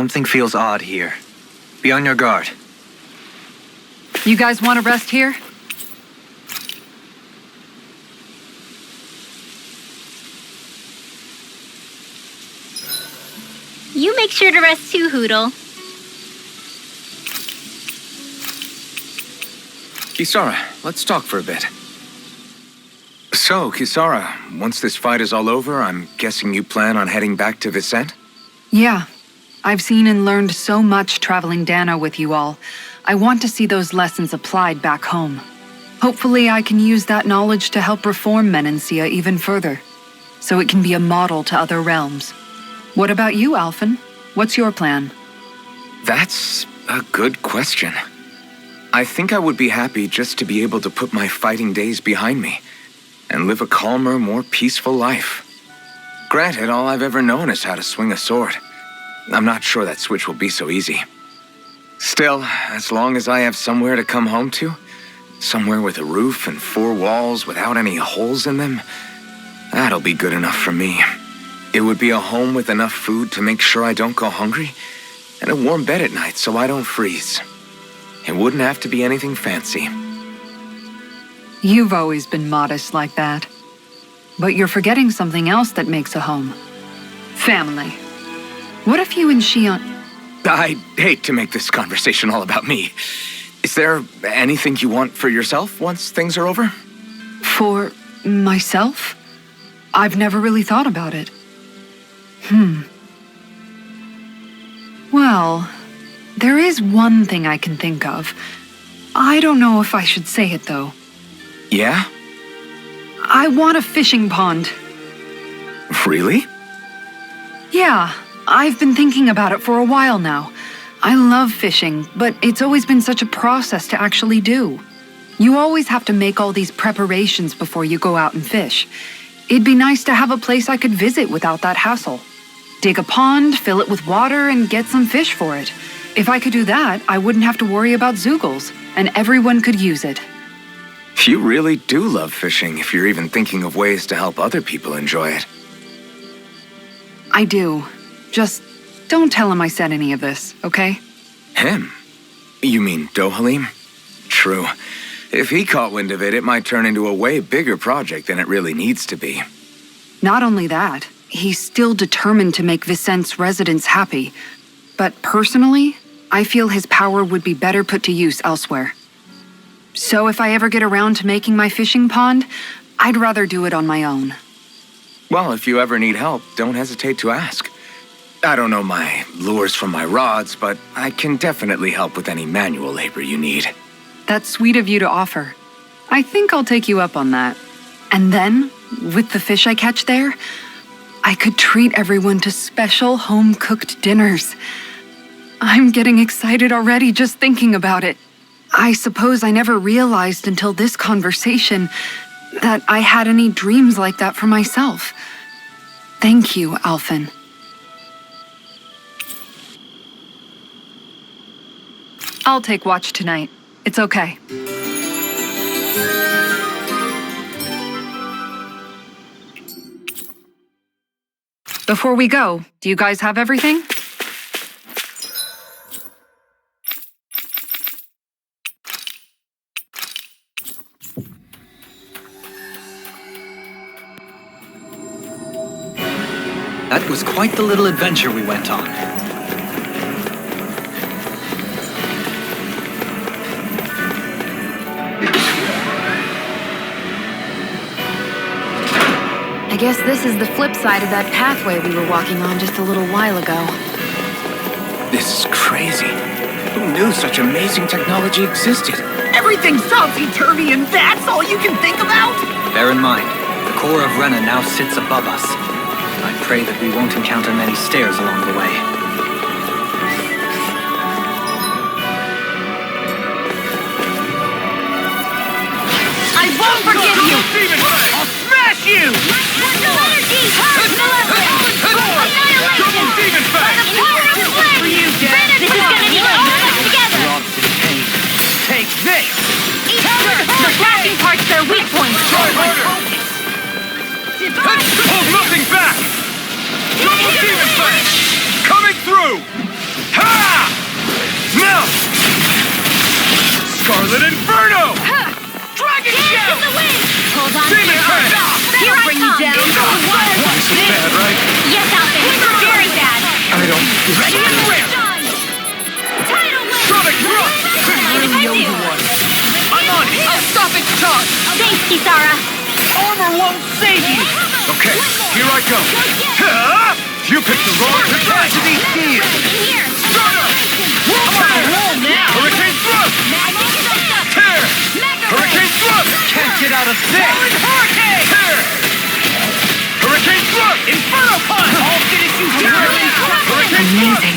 Something feels odd here. Be on your guard. You guys want to rest here? You make sure to rest too, Hoodle. Kisara, let's talk for a bit. So, Kisara, once this fight is all over, I'm guessing you plan on heading back to Vicente? Yeah. I've seen and learned so much traveling Dano with you all. I want to see those lessons applied back home. Hopefully I can use that knowledge to help reform Menancia even further, so it can be a model to other realms. What about you, Alphen? What's your plan? That's a good question. I think I would be happy just to be able to put my fighting days behind me and live a calmer, more peaceful life. Granted, all I've ever known is how to swing a sword. I'm not sure that switch will be so easy. Still, as long as I have somewhere to come home to, somewhere with a roof and 4 walls without any holes in them, that'll be good enough for me. It would be a home with enough food to make sure I don't go hungry, and a warm bed at night so I don't freeze. It wouldn't have to be anything fancy. You've always been modest like that. But you're forgetting something else that makes a home. Family. What if you and Shion... I hate to make this conversation all about me. Is there anything you want for yourself once things are over? For myself? I've never really thought about it. Well, there is one thing I can think of. I don't know if I should say it, though. Yeah? I want a fishing pond. Really? Yeah, I've been thinking about it for a while now. I love fishing, but it's always been such a process to actually do. You always have to make all these preparations before you go out and fish. It'd be nice to have a place I could visit without that hassle. Dig a pond, fill it with water, and get some fish for it. If I could do that, I wouldn't have to worry about Zoogles, and everyone could use it. You really do love fishing if you're even thinking of ways to help other people enjoy it. I do. Just don't tell him I said any of this, okay? Him? You mean Dohalim? True. If he caught wind of it, it might turn into a way bigger project than it really needs to be. Not only that, he's still determined to make Vicente's residents happy. But personally, I feel his power would be better put to use elsewhere. So if I ever get around to making my fishing pond, I'd rather do it on my own. Well, if you ever need help, don't hesitate to ask. I don't know my lures from my rods, but I can definitely help with any manual labor you need. That's sweet of you to offer. I think I'll take you up on that. And then, with the fish I catch there, I could treat everyone to special home-cooked dinners. I'm getting excited already just thinking about it. I suppose I never realized until this conversation that I had any dreams like that for myself. Thank you, Alphen. I'll take watch tonight. It's okay. Before we go, do you guys have everything? That was quite the little adventure we went on. I guess this is the flip side of that pathway we were walking on just a little while ago. This is crazy. Who knew such amazing technology existed? Everything's topsy-turvy and that's all you can think about? Bear in mind, the core of Rena now sits above us. I pray that we won't encounter many stairs along the way. I won't forget you! I'll smash you! Energy! Annihilation! By the power of flame! This is gonna be all of us together! Lost in pain. Take this! Each turn, Attacking parts their weak points. Try harder! Hold nothing back! Double demon flame! Coming through! Ha! Now! Scarlet Inferno! Dragon Shell! Hold on. Demon Head! Here I come. This is bad, right? Yes, Alvin. Very bad. I don't think Ready so. and rare! Tidal wave. Sonic Thrust! I'm on it! I'll stop its charge. Thanks, Kisara. Armor won't save you! Okay, here I go. Ha! You picked the wrong capacity here! Here. I'm on a roll now! Hurricane Thrust! Tear! Hurricane Thrust! Can't get out of this! Falling Hurricane! Tear! Hurricane Thrust! Inferno Punch! I'll finish you here! Hurricane Amazing.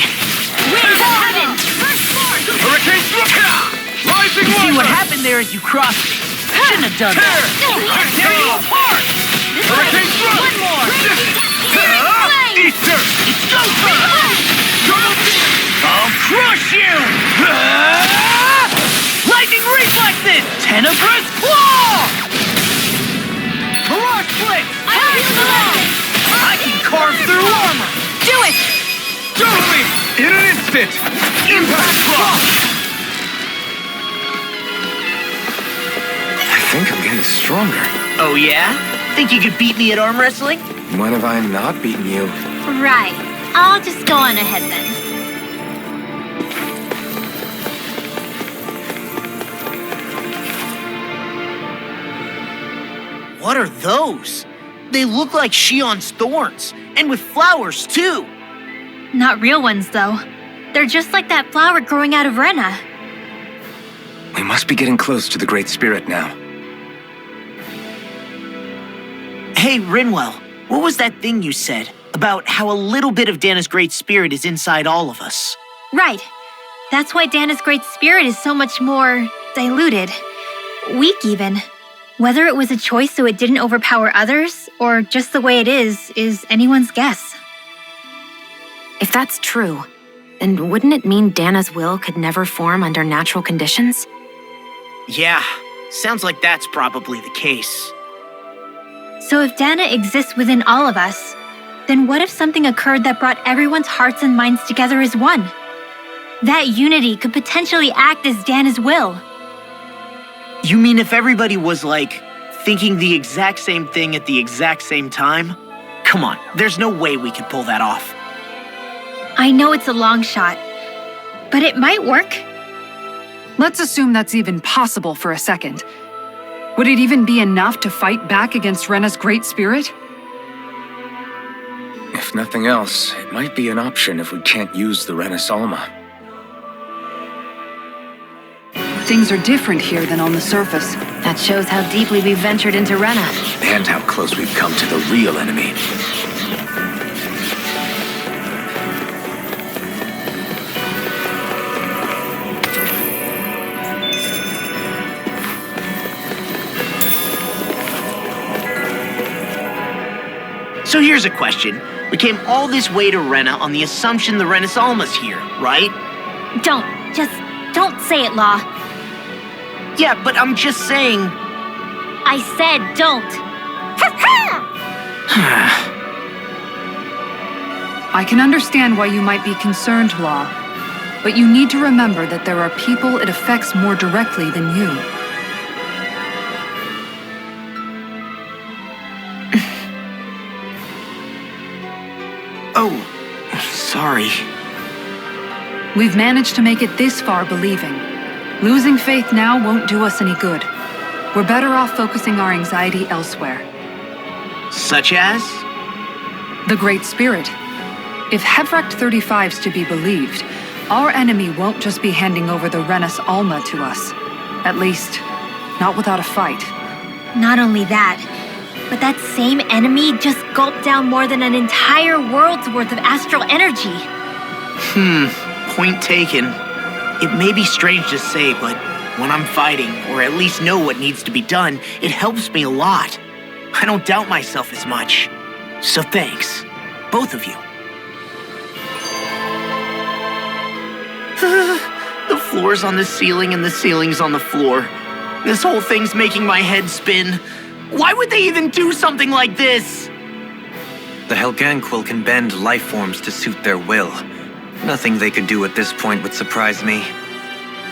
Winds of heaven. First force. Hurricane Thrust! Rising See what Water! happened there as you crossed me. Shouldn't have done Tear! that. Tear you apart! Hurricane Thrust! One more. Easter! It's go time! Double Demon! I'll crush you! Lightning reflexes! Tenebrous claw! Mirage Blitz! I can carve through armor! Do it. Totally! In an instant! Impact Drop! I think I'm getting stronger. Oh yeah? Think you could beat me at arm wrestling? When have I not beaten you? Right. I'll just go on ahead then. What are those? They look like Shion's thorns, and with flowers too. Not real ones, though. They're just like that flower growing out of Rena. We must be getting close to the Great Spirit now. Hey, Rinwell, what was that thing you said about how a little bit of Dana's Great Spirit is inside all of us? Right. That's why Dana's Great Spirit is so much more diluted. Weak, even. Whether it was a choice so it didn't overpower others, or just the way it is anyone's guess. If that's true, then wouldn't it mean Dana's will could never form under natural conditions? Yeah, sounds like that's probably the case. So if Dana exists within all of us, then what if something occurred that brought everyone's hearts and minds together as one? That unity could potentially act as Dana's will. You mean if everybody was, like, thinking the exact same thing at the exact same time? Come on, there's no way we could pull that off. I know it's a long shot, but it might work. Let's assume that's even possible for a second. Would it even be enough to fight back against Rena's Great Spirit? If nothing else, it might be an option if we can't use the Renasalma. Things are different here than on the surface. That shows how deeply we've ventured into Rena. And how close we've come to the real enemy. So here's a question. We came all this way to Rena on the assumption the Renasalma's here, right? Don't say it, Law. Yeah, but I'm just saying... I said don't. I can understand why you might be concerned, Law, but you need to remember that there are people it affects more directly than you. Oh, sorry. We've managed to make it this far believing. Losing faith now won't do us any good. We're better off focusing our anxiety elsewhere. Such as? The Great Spirit. If Hevrecht 35's to be believed, our enemy won't just be handing over the Renas Alma to us. At least, not without a fight. Not only that, but that same enemy just gulped down more than an entire world's worth of astral energy. Point taken. It may be strange to say, but when I'm fighting, or at least know what needs to be done, it helps me a lot. I don't doubt myself as much. So thanks, both of you. The floor's on the ceiling and the ceiling's on the floor. This whole thing's making my head spin. Why would they even do something like this? The Helganquil can bend life forms to suit their will. Nothing they could do at this point would surprise me.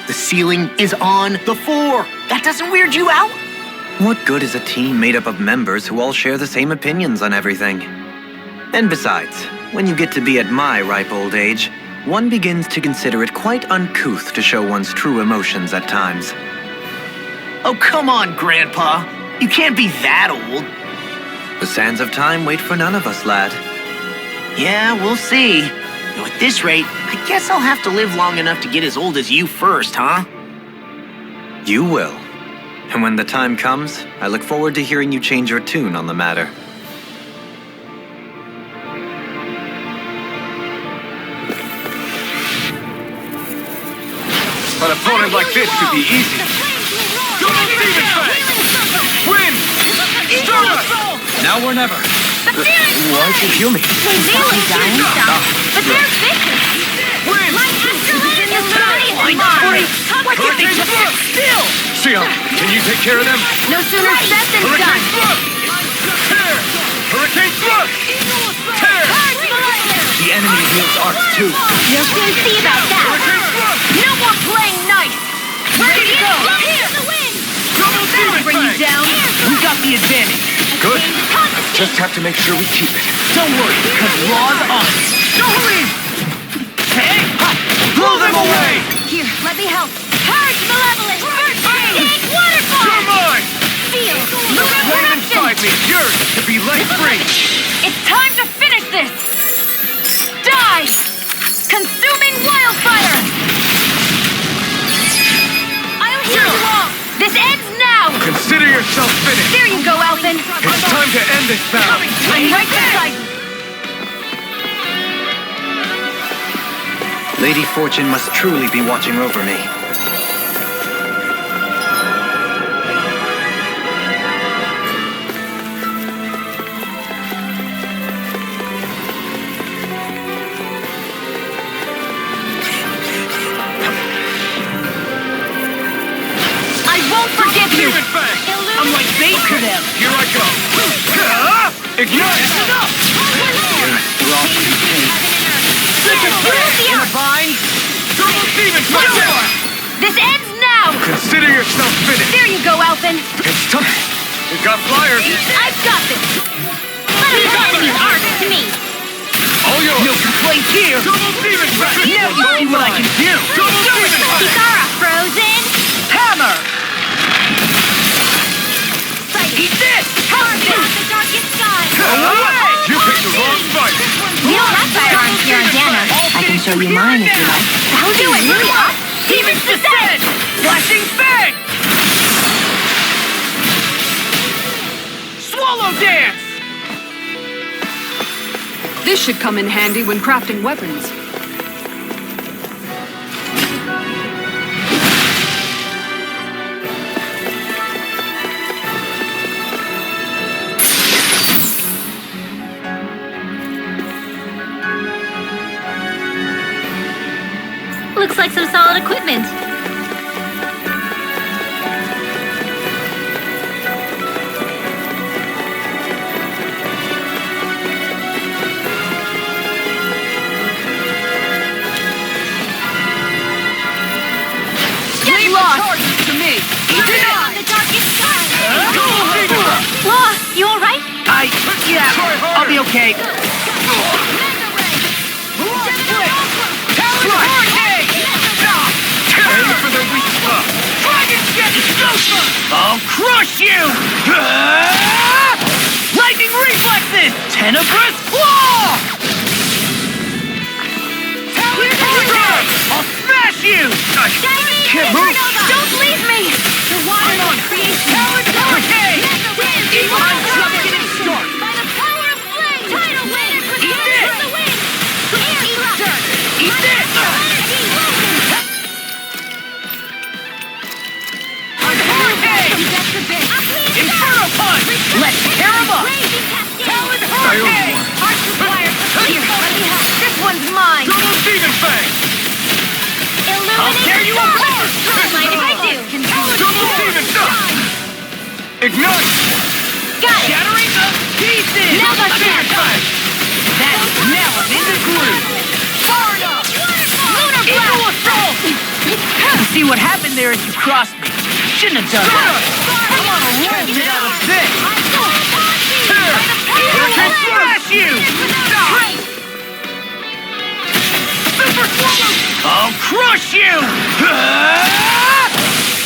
The ceiling is on the floor. That doesn't weird you out? What good is a team made up of members who all share the same opinions on everything? And besides, when you get to be at my ripe old age, one begins to consider it quite uncouth to show one's true emotions at times. Oh, come on, Grandpa. You can't be that old. The sands of time wait for none of us, lad. Yeah, we'll see. Though at this rate, I guess I'll have to live long enough to get as old as you first, huh? You will. And when the time comes, I look forward to hearing you change your tune on the matter. An opponent like this should be easy. Double Demon Fang! Win! Now or never. Why'd you heal me? They may dying some, but they're vicious. Win! Like Why can't they just sit still? Sion, can you take care of them? No sooner said than Hurricane done. Thrust! Tear! Hurricane Thrust! Tear! The enemy wields arts too. You'll soon see about that. Hurricane Thrust! No more playing nice. Ready to go. Double Demon Bring you Fang! down. We got the advantage. Good. Just have to make sure we keep it. Don't worry, because law's on. Don't leave! Hey! Blow them away! Here, let me help. Purge malevolence. First aid. Big waterfall. You're mine! Feel. The flame inside me yearns to be let free! It's time to finish this. Die. Consuming wildfire. I'll heal you all. This ends now. Consider yourself finished! There you go, Alphen. It's time to end this battle! I'm right beside you. Lady Fortune must truly be watching over me. I won't forgive you. Demon Fang! I'm like bait to them. Here I go! Ignite! We're all contained. In a bind. Double Demon Fang! This ends now. Consider yourself finished! There you go, Alphen. It's time! We got flyers! I've got this. Let me talk the art to me. All yours! No complaints here. Double Demon Fang! Now you see what I can do. Double Demon Fang! Kisara, frozen. Hammer. Eat this. The darkest sky. You picked the wrong fight! We don't have firearms here on Dana. I can show you mine if you like. How do it really up? Demon's Descent. Flashing Fang. Swallow Dance. This should come in handy when crafting weapons. Looks like some solid equipment. Get lost to me. On the darkest sky. Law, you all right? Yeah, I'll be okay. Aim for the weak spot! Dragon Jet Explosion! I'll crush you! Lightning Reflexes! Tenebrous Claw! I'll smash you! Can't move. Don't leave me. The water on creation. Hurricane! I'm just getting started! By the power of flame. Tidal wave. Eat this! For the wind. Air thrust. Eat this! Hurricane! Inferno Punch! Let's tear him up! Talon Hurricane! Arch required. Here, let me help. This one's mine. Double Demon Fang! I'll tear you apart! Don't mind if I do. Double Demon Fang! Ignite! Got it. Shattering the pieces! Now got Attack that. time! That's now I'm in the groove! Hard up! Eagle assault! You see what happened there is you crossed me. Shouldn't have done that. I'm on a roll now. This. Hurricane slash you! Super swallow! I'll crush you!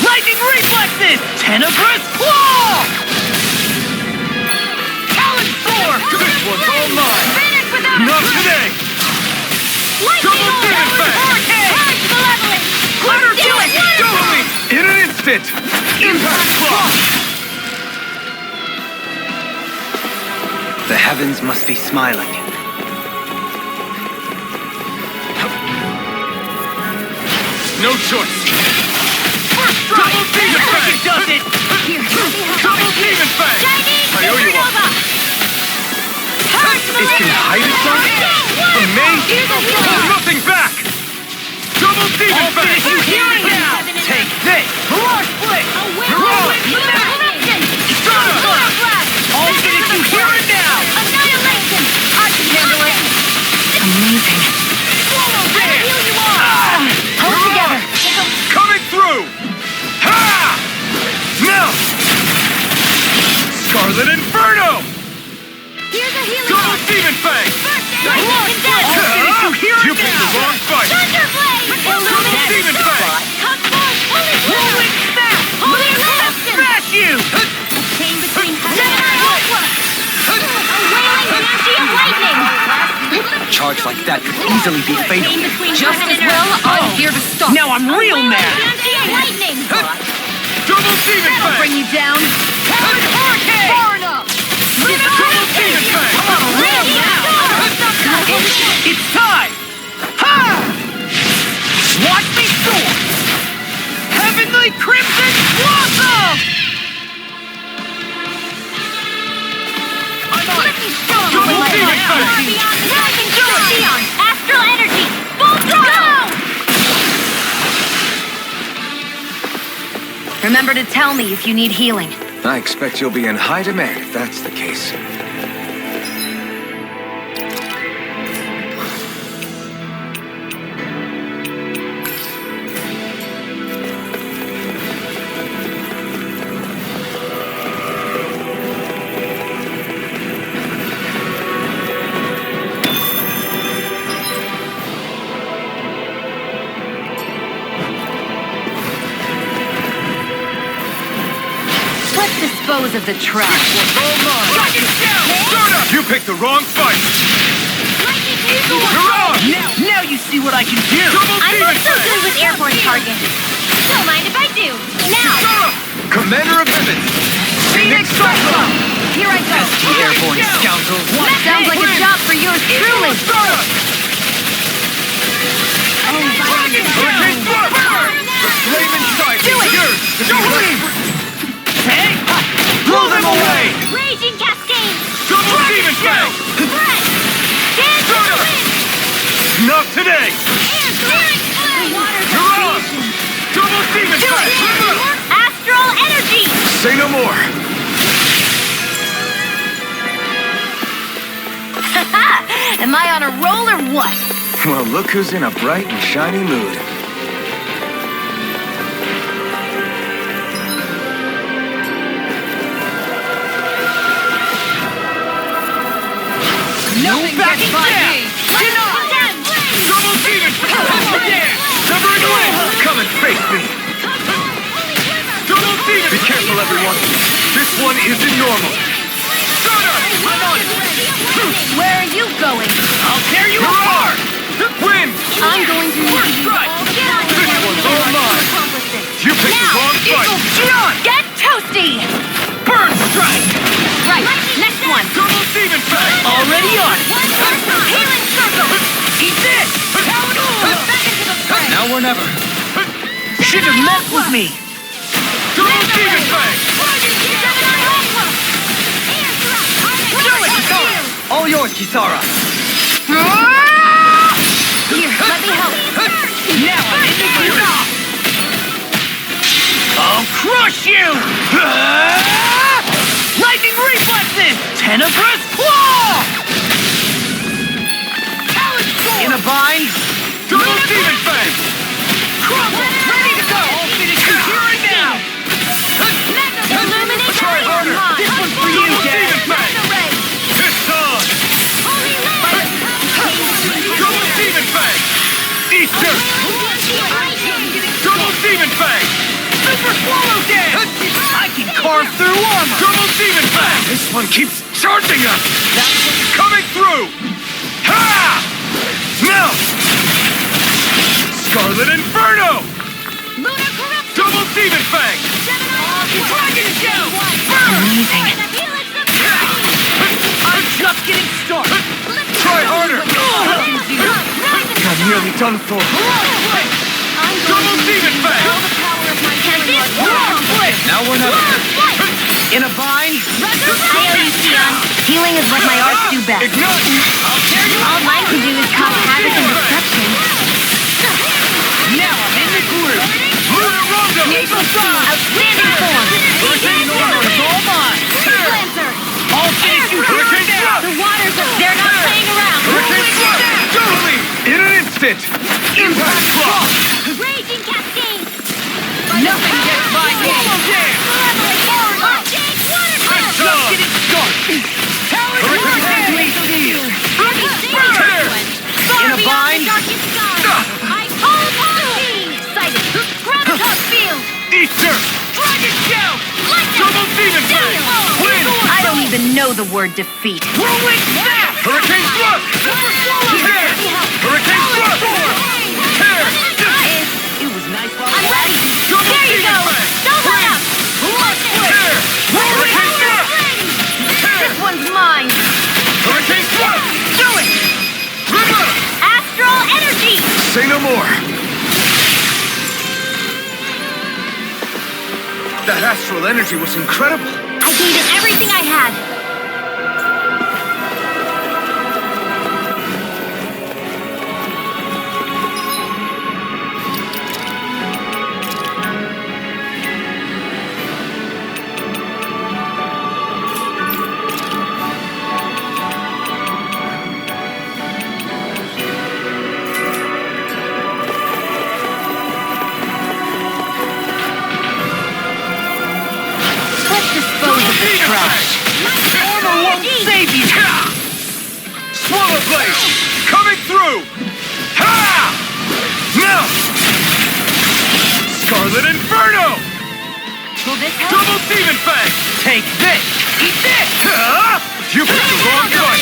Lightning reflexes! Tenebrous claw! Talon sword! This one's all mine! Finish without a Not trace. today! Lightning Double orb! demon fang! Hurricane! Purge malevolence! Glitter Do it! Totally! In an instant! Impact claw! The heavens must be smiling. No choice! First strike! Double demon Look, fang! it does it! Double demon fang! Chinese I owe you one. supernova! Purge It can hide itself? From me? Hold nothing back! Double demon I'll fang! finish you here and now! Take this! Mirage Blitz! I'll finish you here and now! Annihilation! I can handle it! Amazing. Swallow there! Hold together! Coming through! Ha! Now! Scarlet Inferno! Here's a healing Double orb! demon fang! Lightning condemned! I'll finish you here You and picked the now! wrong fight! Thunderblade! Double demon fang! Cut force! Holy Rolling snap! Holy reception! Smash you! Chain between a wailing banshee of lightning! A charge like that could easily be fatal. Just as well, I'm here to stop. Now I'm real mad! Banshee of lightning! Double demon That'll bring fang! you down. Hurricane! Far enough. Double demon fang! I'm on a roll now! It's time! Ha! Watch me soar! Heavenly Crimson Blossom! I'm on it! Double demon fang! Neon! Astral energy! Full throttle! Remember to tell me if you need healing. I expect you'll be in high demand if that's the case. Let's dispose of the trash. You picked the wrong fight! Lightning You're on! Now you see what I can do! Double I'm demon not so fang! good with airborne targets. Don't mind if I do. Now! Commander of Heaven! Phoenix Cyclone! Here I go. The airborne scoundrel. Sounds like a job for yours truly. Hurricane Burn! The flame inside is yours to be left. Hey! Blow them away! Raging cascade! Double demon fang! Breath! Dance in the wind! Not today! Air clearing! You're on! Double demon fang! Astral energy! Say no more! Am I on a roll or what? Well, look who's in a bright and shiny mood. Nothing gets by me. Double demon fang! Severing wind! Come and face me! Double demon! Be careful, everyone! This one isn't normal! Stunner! I'm on it! Where are you going? I'll tear you You're apart! on! Wind! I'm going to need First you strike! all Get on This one's all mine! accomplish this. You picked the wrong fight! Gion! Get toasty! Burn strike! Right, next one. Double demon fang! Already on it! Healing circle! Eat this! Back into the fray! Now or never. Should have messed with me! Double demon fang! All yours, Kisara. Here, let me help. Now I'm in the gear! I'll crush you! Lightning reflexes! Tenebrous claw! In a bind? Double demon fang! burst through armor! Double demon fang! This one keeps charging us! Coming through! Ha! Now! Scarlet Inferno! Double demon fang! Dragon shell! Amazing. I'm just getting started! Try harder! I'm nearly done for. Double demon fang! Now we're not in a bind. Healing is what my arts do best. Ignite! All mine can do is cause havoc and destruction. Now I'm in the groove! Lunar Rondo! Outstanding form. Hurricane Order is all mine! I'll finish you here Hurricane Thrust! The waters are, they're not playing around. Hurricane Thrust! Totally! In an instant! Impact Frost! Raging Cascade. Nothing gets by me! I'm just getting started! Hurricane Steel! Tear! In a bind. I call upon thee! Sighted! Gravitas Field! Easter! Dragon Shell! Double demon fang! Win! I don't even know the word defeat. Whirlwind snap! Hurricane Thrust! Tear! Hurricane Thrust! Tear! It was nice while I'm ready! Double There you demon go! fang! Don't let up! Tear! Hurricane Thrust! Tear! This one's mine! Hurricane Thrust! Do it! River! Astral Energy! Say no more. That astral energy was incredible. I gave it everything I had! Armor won't save you! Swallow Blade! Coming through! Ha! Now! Scarlet Inferno! Will this help? Double Demon Fang! Take this! Eat this! Ha! You picked the wrong fight!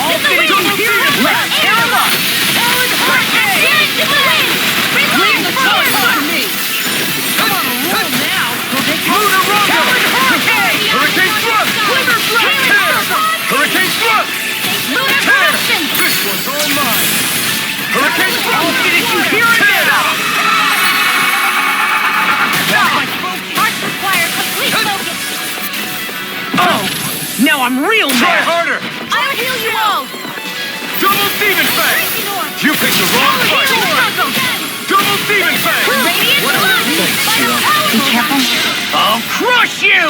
All finish you here! Let's tear them up! Advantage to the wind! Reclaim the force on me! Come on, roll now! Lunar Rondo! Hurricane Thrust! Tear! Hurricane Thrust! Lunar Tear! Corruption! This one's all mine! Hurricane Thrust! I'll finish you here and now! Arts require complete focus! Oh, now I'm real Try mad. harder! I'll heal you all! Double Demon Fang! You picked the wrong fight! Double Demon Fang! Radiant Blood! Be careful. I'll crush you!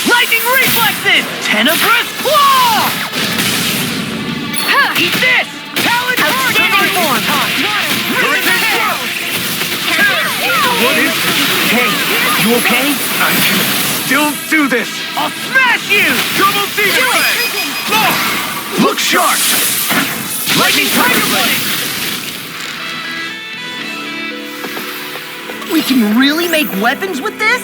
Lightning reflexes! Tenebrous claw! Eat this! Talon Outstanding form! Hurricane Thrust! What is this? Hey, you okay? I can still do this! I'll smash you! Double Demon Fang! Look sharp! Lightning Tiger Blade! We can really make weapons with this?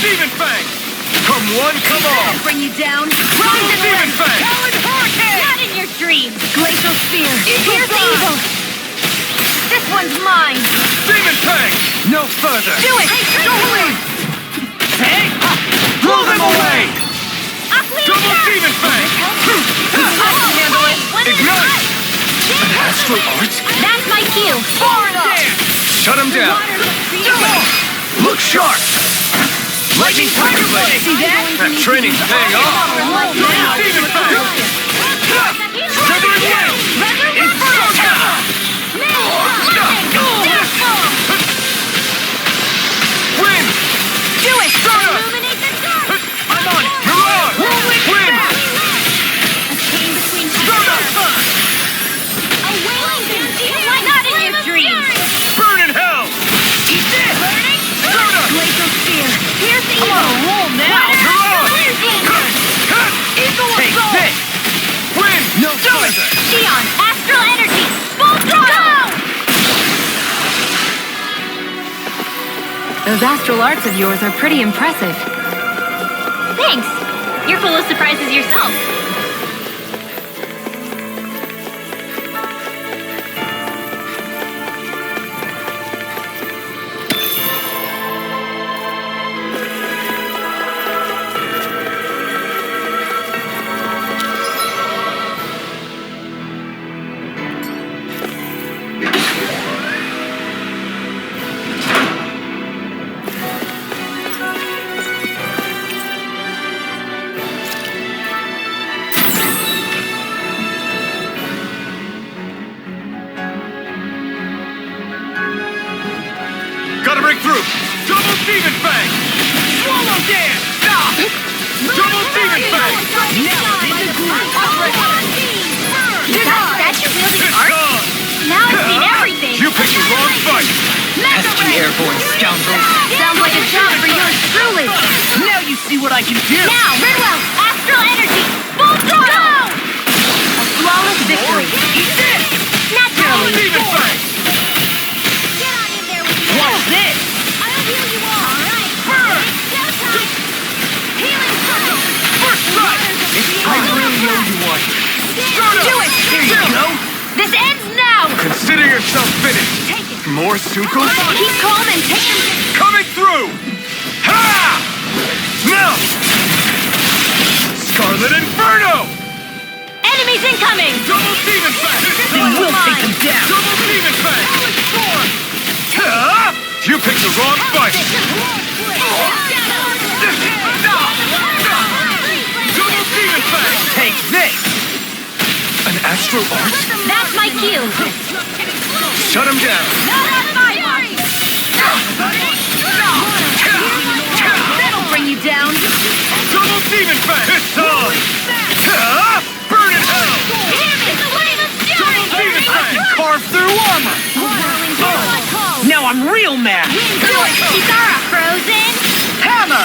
Demon Fang! Come one, come all! Bring you down! Double Demon Fang! Not in your dreams! Glacial Spear! Here's evil! This one's mine! Demon Fang! No further! Do it! Don't leave! Hey! Blow them away! Double Demon Fang! Handle it! Ignite! An astral art? That's my cue! Shut him down! Look sharp! Lightning Tiger Blade! See that? That training's paying off! Double Demon Fang! Feathering Whale! Inferno Counter! Win! Do Those astral arts of yours are pretty impressive. Thanks. You're full of surprises yourself. Gotta break through! Double Demon Fang! Swallow dance! Stop! Double Demon Fang! Now it's in the groove. That's your wielding It's art? on! Now I've seen everything. You picked the wrong fight! Pesky airborne scoundrel. Sounds like a job for yours truly. Now you see what I can do. Now, Ridwell, astral energy, full throttle. A flawless victory. Eat this! Double Naturally. Demon Fang! Get on in there with me. What's this? I'll heal you all. All right. Burn! Showtime. Healing circle. First strike! I really know you want it. Do it. Here you go. This ends now. Consider yourself finished! Take it. More Sukkos? Keep calm and take them. Coming through! Ha! Now! Scarlet Inferno! Enemies incoming. Double Demon Fang! Then we'll take them down. Double Demon Fang! Ha! You picked the wrong fight! Double Demon Fang! Take this. An astral art? That's my cue. Shut him down! That'll bring you down. Double Demon Fang! It's on! Ha! Burn in hell! Double Demon Fang! Carve through armor. Now I'm real mad. Kitara, frozen. Hammer.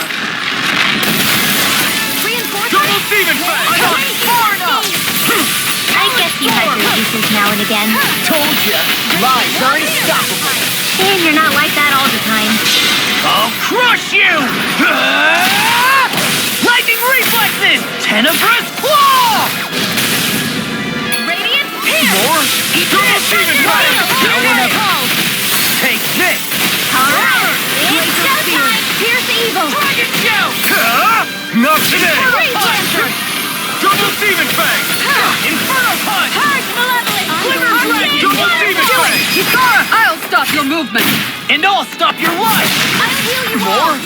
Double Demon Fang! I guess you had your uses now and again. Told ya. Lies are unstoppable. And you're not like that all the time. I'll crush you. Lightning reflexes. Tenebrous claw. Radiant pierce. More. Eat this. Now we're never. Take this. All right. It's showtime. Pierce evil. Dragon shout. Ha! Not today! Freeze dancer. Double Demon Fang! Inferno punch. Purge malevolence. Quiver dragon. Double Demon Fang! Kitara, I'll stop your movement. And I'll stop your life. I'll heal you More? all.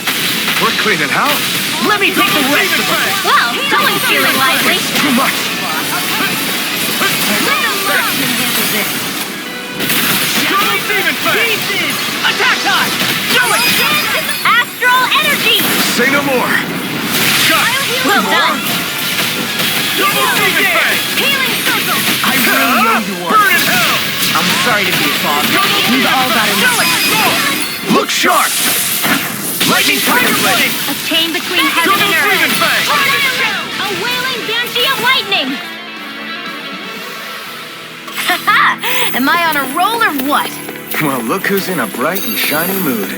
We're cleaning house. Let me take the rest Demon of them. Fang! Well, someone's feeling lively. Too much! Double Demon Fang! Pieces. Attack time. Do it. Astral energy. Say no more! Shot! Well done. Double Demon Fang! Healing circle. I really know you Burn want. in hell! I'm sorry to be a father. We've all got a Look sharp! lightning tiger blade. A chain between heaven Double and Demon earth. Fang! A wailing banshee of lightning. Haha! Am I on a roll or what? Well, look who's in a bright and shiny mood.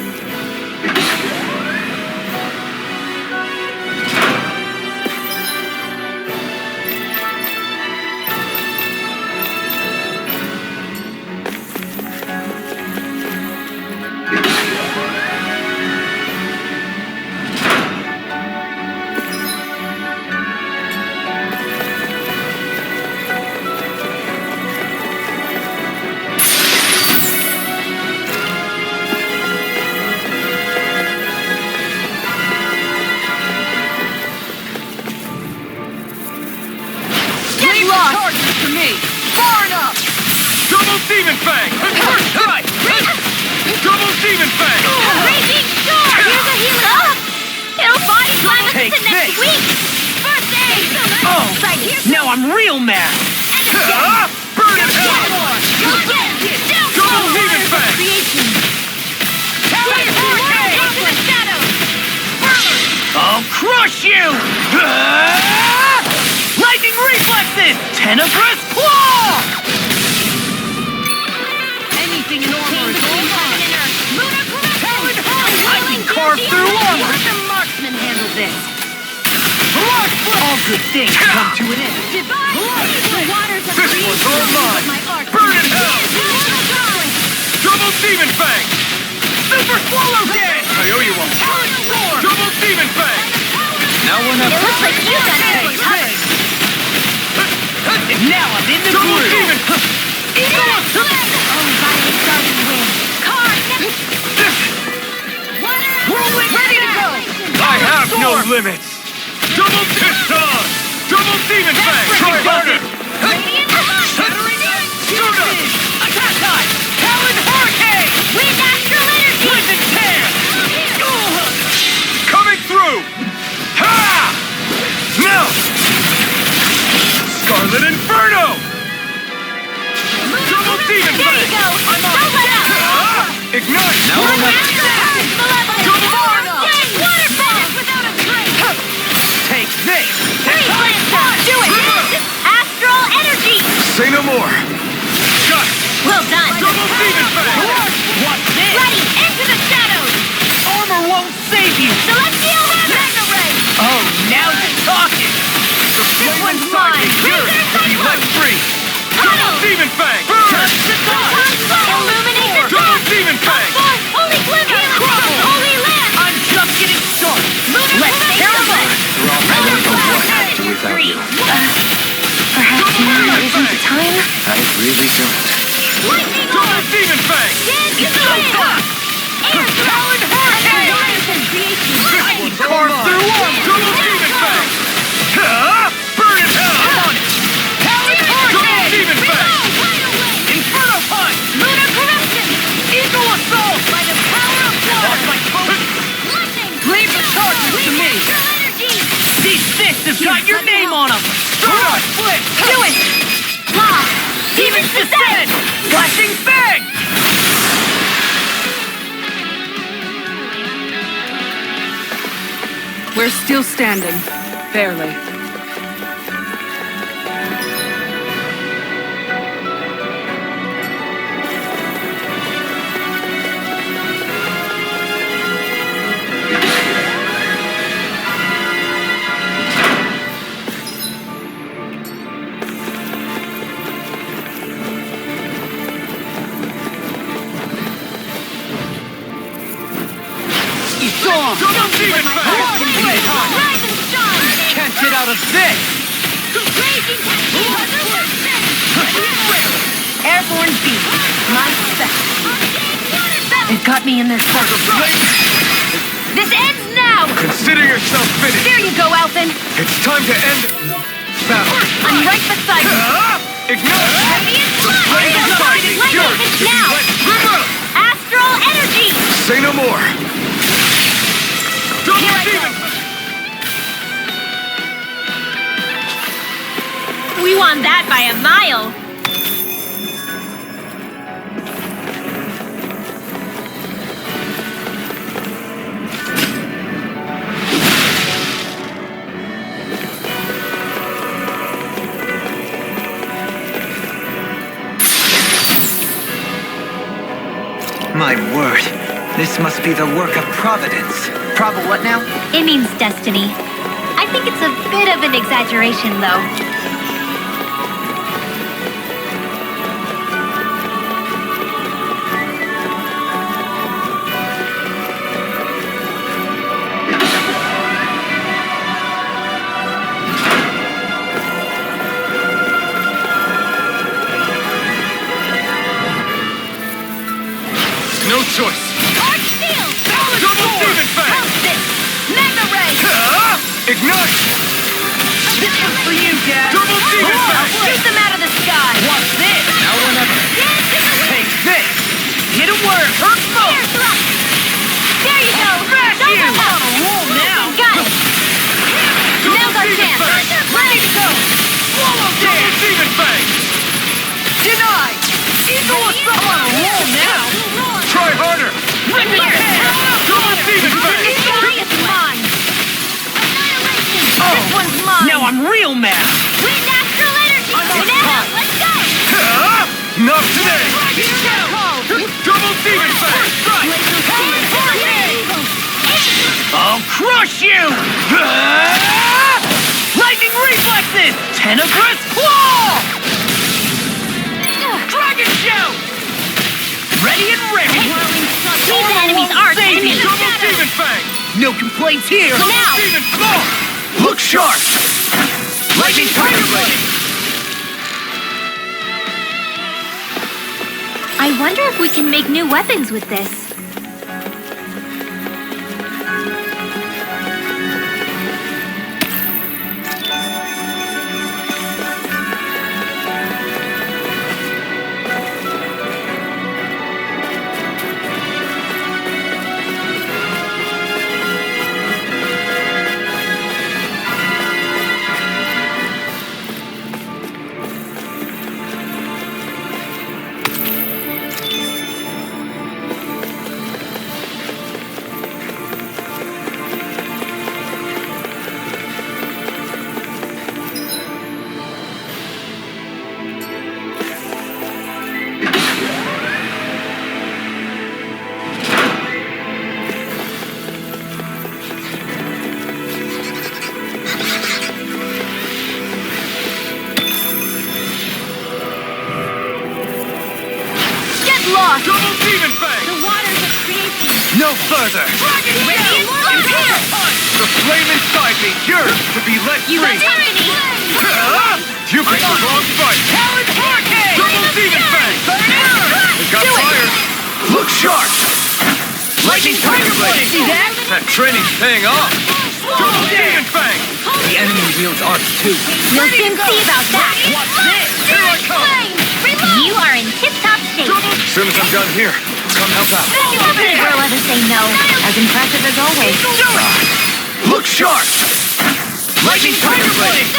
To me. Far enough. Double Demon Fang! First strike! Double Demon Fang! Raging storm. Here's a healing up. It'll body slam us Take into next this. week. First aid. Oh, Right here. now I'm real mad. Ha! Burn in hell! Double Demon Fang! Creation. Into the shadows. I'll crush you. Lightning reflexes. Tenebrous claw. Anything in armor is all mine. Lunar corruption. I can this? All good things come to an end. Divine! The waters of This greed one's all flow mine. with my art. Burn in hell! Immortal Double Demon Fang! Super Swallow Dance! I owe you one. Talent Storm! Double Demon Fang! Now we're not. It looks like you've done Hey, it covered. And now I'm in the Double groove! Demon! Eagle Flame! Oh, Violet Guardian win. Card! Whirlwind ready to go! I have no limits! Double Piston! Double Demon Fang! Try harder! Radiant Light! Shattering Shoot up! Attack time! Talon Hurricane! Wind Astral Energy! Twist and tear! Coming through! Ha! Now! Scarlet Inferno! Double Demon There you Fang! go! Don't let up! Ignite! Now we're not. Double Waterfall! Without a trace! Take this! Free Blast! Do it! Astral Energy! Say no more! Shut! Well done! Double Demon Fang! What's this? Ready! Into the shadows! Armor won't save you! Celestial Hammer! Oh, now you're talking! This one's mine! Yours! You let free! Tunnel! Demon Fang! Touch the thought! Illuminate the Double dark! Demon Fang! Holy Glimmer! Holy Lamp! I'm just getting started! Let's tear them up! I don't know what I'd do without you. Perhaps now isn't the time? I really don't. Lightning Double Orb! Demon Fang! Dance in the wind! Air Talon Hurricane! Creation! Carve through armor! Double Demon Fang! Ha! Burn in hell! Talon Double Hurricane! Demon Fang! Inferno Punch! Lunar Corruption! Eagle Assault! By the power of Lost my water! focus! Lightning! Leave the charges to me! Astral Energy! These fists have got your name on them! Shut! Split! Do it! Law! Demons Descent! Flashing Fang! We're still standing. Barely. You saw him! Double Demon Fang! Rise and shine! Can't get out of this! Raging Airborne Beast! My special! They've got me in their circle. This ends now! Consider yourself finished! There you go, Elfin! It's time to end battle! I'm right beside you! Ignite! Radiant Flame is Lightning! lightning! Yours! Lightning now! Remove! Astral Energy! Say no more! Double Here I go. Demon! We won that by a mile! My word. This must be the work of Providence. What now? It means destiny. I think it's a bit of an exaggeration, though. No choice! Arch Steel! Double Demon Fang! Help this! Mega Ray! Ignite! This one's for you, Dad! Double Demon Fang! Shoot them out of the sky! What's this? Now we're not. Dance in the wind! Take this! Hit a word! Hurt Air most! thrust! There you go! Smash Don't you! let up! On a roll now! Got it! Now's our Demon chance! Fang! Ready to go! Swallow Double dance! Demon Fang! Denied! Eagle Assault! On a roll now! Try harder! Rip it down! Double Demon Fang! It's mine! Annihilation! This one's mine! Now I'm real mad! Wind Astral Energy! I'm on Now, top. let's go! Not today! Call! Double Demon Fang! Laser Spear! I'll crush you! Lightning reflexes! Tenebrous claw! Dragon shout! Ready and ready! These enemies aren't enemies. Double Demon Fang! No complaints here! Now! Demon Claw! Look sharp! Lightning Tiger Blade! I wonder if we can make new weapons with this. Lost! Double Demon Fang! The waters of creation! No further! Radiant Here! The flame inside me yearns to be let You free! have company! You picked the wrong fight! Talon Hurricane! Double Demon Fang! It got fired! Look sharp! Lightning Tiger Blade! See that? That training's paying off! Double Demon Fang! The enemy wields arts too. You'll soon see about that! Watch this! Here I come! You are in tip-top shape! As soon as I'm done here, come help out. How could a girl ever say no? As impressive as always. Look sharp! Lightning Tiger Blade!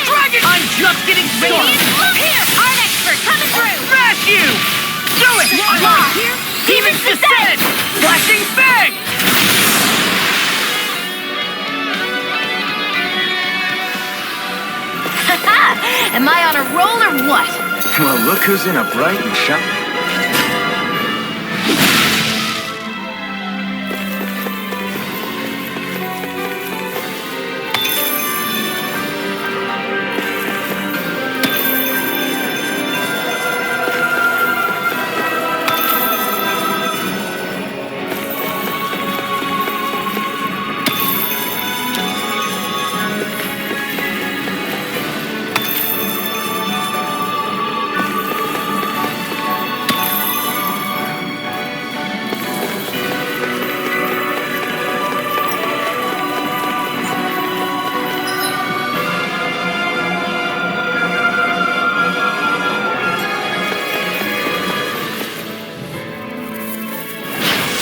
Dragon! I'm just getting started! Here! Art expert coming through! Smash you! Do it! Lost! Demon's Descent! Flashing Fang! Am I on a roll or what? Well, look who's in a bright and shiny...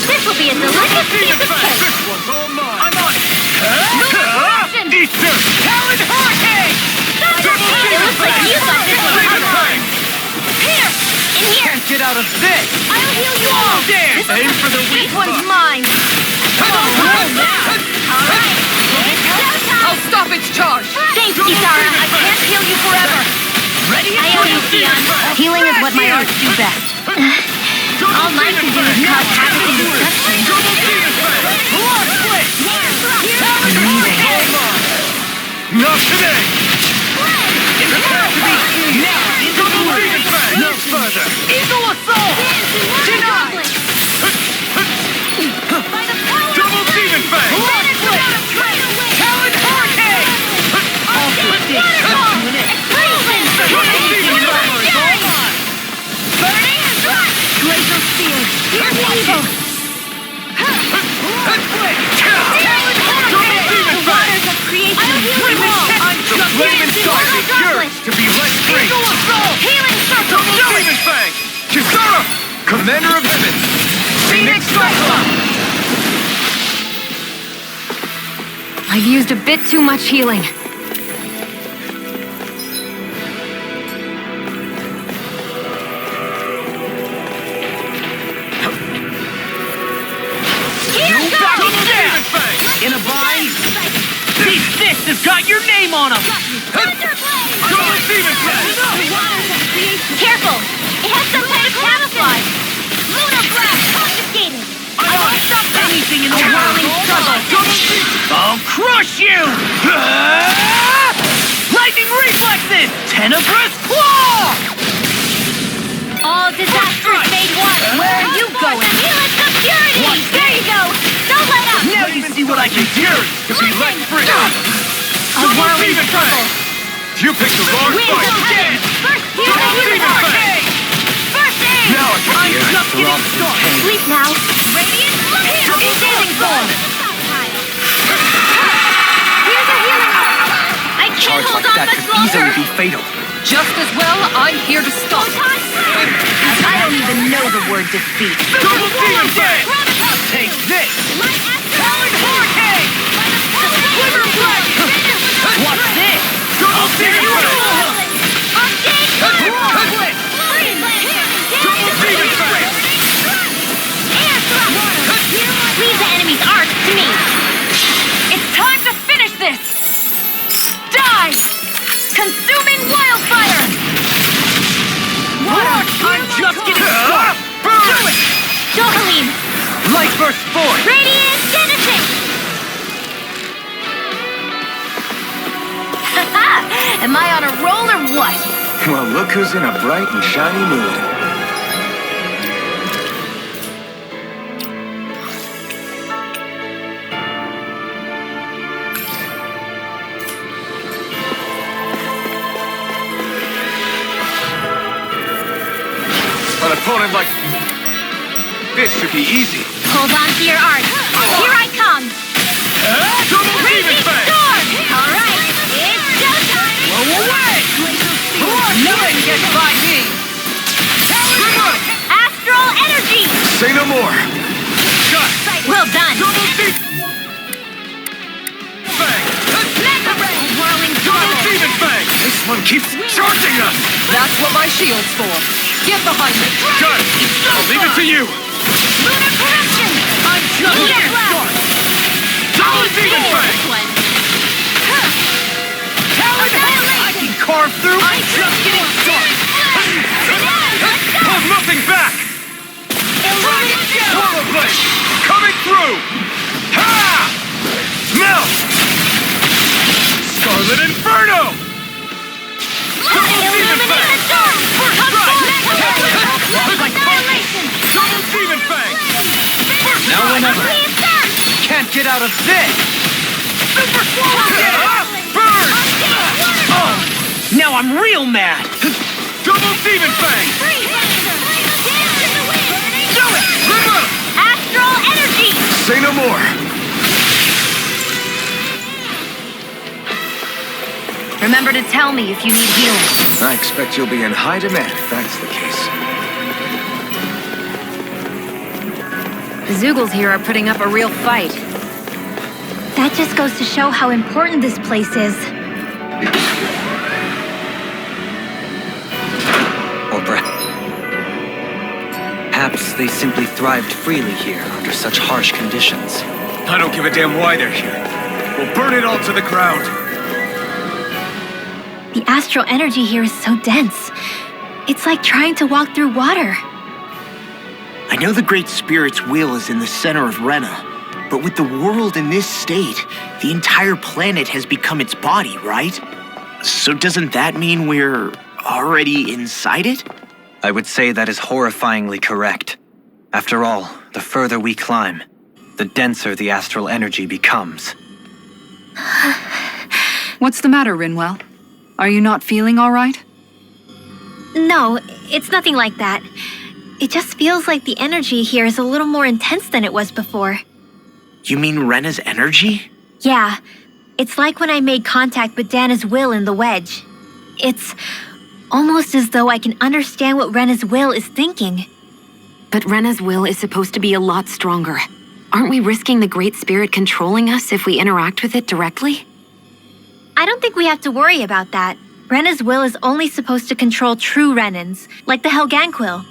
This will be a delicious piece of cake! This one's all mine! I'm on it! Easter! Talon Hurricane! It looks like you got this one Demon covered! Fang! Here! In here! Can't get out of this! I'll heal you all! There! Aim for the weak This one's spot. mine! I'll stop its charge! Thanks, Kisara! I can't heal you forever! Ready? I owe you, Sion. Healing is what my arts do best. All mine can do is cause havoc and destruction. Double Demon Fang! Blood split! Not today! It's about to be now! Double Demon Fang! No further! Eagle Assault! Denied! Double Demon Fang! Blood split! Talon Hurricane! All good things come to an end. Double Demon Fang! Burning! Glacial Steel! Here's the evil! Double Demon Fang! Waters of creation! The flame inside me yearns to be let free! Eagle Assault! Healing circle! Double Demon Fang! Kisara! Commander of Heaven! Phoenix Cyclone! I've used a bit too much healing. Double Demon Fang! In a bind? These fists have got your name on them! Double Demon Fang! Careful! It has some kind of camouflage! Lunar blast confiscated! Anything in the world. I'll crush you! Lightning reflexes! Tenebrous claw! All disasters made one. Where are you going? Helix of purity. There you go. Don't let up. Now you see what I can do! To be let free! A whirling circle. You picked the wrong Wind fight! of death. First healing. First aid. First aid. Now I can hear Just getting started! Sleep now. Radiant healing form. Here's a healing arm. I can't Charge hold like on that much could easily longer. be fatal. Just as well, I'm here to stop. I don't even know the word defeat. Double demon fang! Take this! Talon Hurricane! Quiver blood. What's this? Double demon fang! Double demon fang! Leave the enemy's arc to me. It's time to finish this! Die! Consuming wildfire! I'm just getting started! Burn! Johaline. Light burst forth! Radiant Genesis. Am I on a roll or what? Well, look who's in a bright and shiny mood. An opponent like this should be easy. Hold on to your art. Here I come. Double demon fang! Storm. All right. It's showtime. Blow away! Nothing gets by me! Astral energy. Say no more. Shot! Well done. Double demon fang! Whirling Double circle. demon fang! This one keeps charging us. That's what my shield's for. Get behind me! Got it! I'll leave it to you! Lunar corruption. I'm just Lunar getting blast. started! Double demon fang! I can carve through! I'm just getting started! Hold nothing back! Portal blade! Coming through! Ha! Melt! Scarlet Inferno! Illuminate the storm. First strike! Annihilation. Double demon fang! Now or never! Reassert. Can't get out of this! Super swallow! Burn! Oh! Now I'm real mad! Double demon fang! Do it. Astral energy. Say no more. Remember to tell me if you need healing. I expect you'll be in high demand if that's the case. The Zoogles here are putting up a real fight. That just goes to show how important this place is. Or perhaps they simply thrived freely here under such harsh conditions. I don't give a damn why they're here. We'll burn it all to the ground. The astral energy here is so dense. It's like trying to walk through water. I know the Great Spirit's will is in the center of Rena, but with the world in this state, the entire planet has become its body, right? So doesn't that mean we're already inside it? I would say that is horrifyingly correct. After all, the further we climb, the denser the astral energy becomes. What's the matter, Rinwell? Are you not feeling all right? No, it's nothing like that. It just feels like the energy here is a little more intense than it was before. You mean Rena's energy? Yeah, it's like when I made contact with Dana's will in the wedge. It's almost as though I can understand what Rena's will is thinking. But Rena's will is supposed to be a lot stronger. Aren't we risking the Great Spirit controlling us if we interact with it directly? I don't think we have to worry about that. Rena's will is only supposed to control true Renans, like the Helganquil.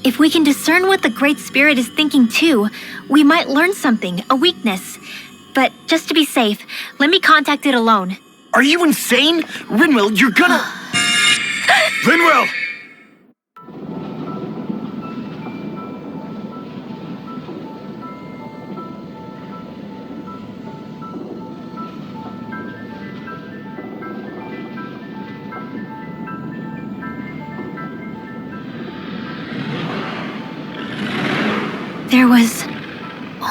If we can discern what the Great Spirit is thinking too, we might learn something, a weakness. But just to be safe, let me contact it alone. Are you insane? Rinwell, you're gonna... Linwell! there was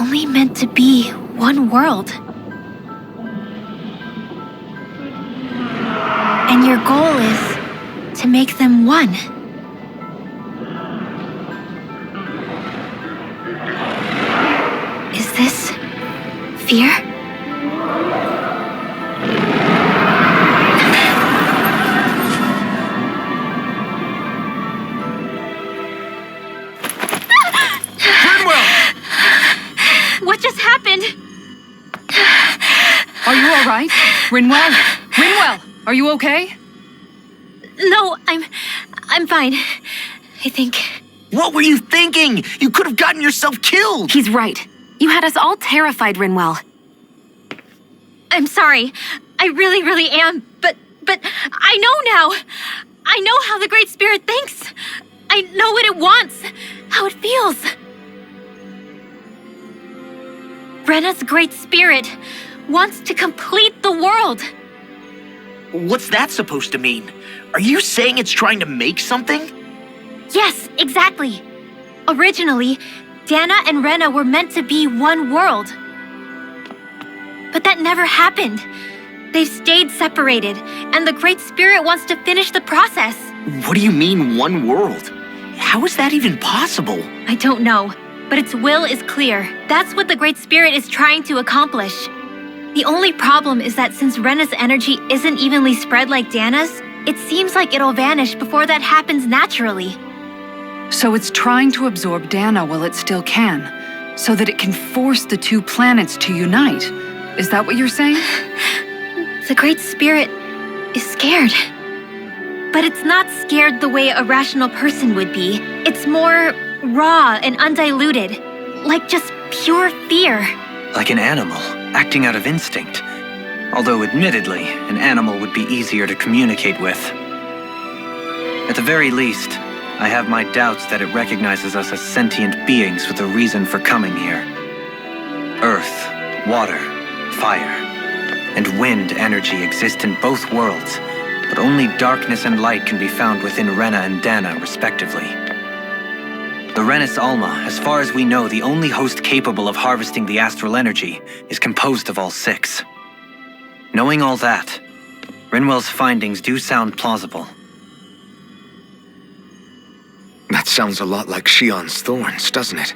only meant to be one world. And your goal is to make them one. Is this fear? What just happened? Are you all right? Rinwell? Rinwell, are you okay? No, I'm fine. I think. What were you thinking? You could have gotten yourself killed! He's right. You had us all terrified, Rinwell. I'm sorry. I really am. But I know now. I know how the Great Spirit thinks. I know what it wants, how it feels. Rena's Great Spirit wants to complete the world. What's that supposed to mean? Are you saying it's trying to make something? Yes, exactly. Originally, Dana and Rena were meant to be one world. But that never happened. They've stayed separated, and the Great Spirit wants to finish the process. What do you mean, one world? How is that even possible? I don't know, but its will is clear. That's what the Great Spirit is trying to accomplish. The only problem is that since Rena's energy isn't evenly spread like Dana's, it seems like it'll vanish before that happens naturally. So it's trying to absorb Dana while it still can, so that it can force the two planets to unite. Is that what you're saying? The Great Spirit is scared. But it's not scared the way a rational person would be. It's more raw and undiluted, like just pure fear. Like an animal, acting out of instinct. Although admittedly, an animal would be easier to communicate with. At the very least, I have my doubts that it recognizes us as sentient beings with a reason for coming here. Earth, water, fire, and wind energy exist in both worlds, but only darkness and light can be found within Rena and Dana, respectively. The Renis Alma, as far as we know, the only host capable of harvesting the astral energy, is composed of all six. Knowing all that, Rinwell's findings do sound plausible. That sounds a lot like Shion's thorns, doesn't it?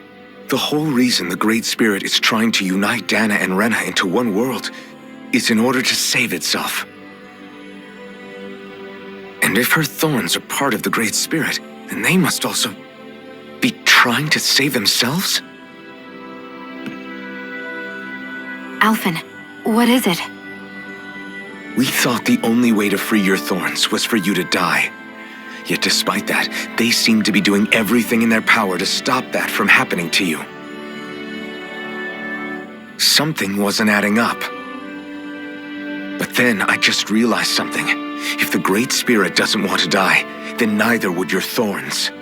The whole reason the Great Spirit is trying to unite Dana and Rena into one world is in order to save itself. And if her thorns are part of the Great Spirit, then they must also be trying to save themselves? Alphen, what is it? We thought the only way to free your thorns was for you to die. Yet despite that, they seem to be doing everything in their power to stop that from happening to you. Something wasn't adding up. But then I just realized something. If the Great Spirit doesn't want to die, then neither would your thorns.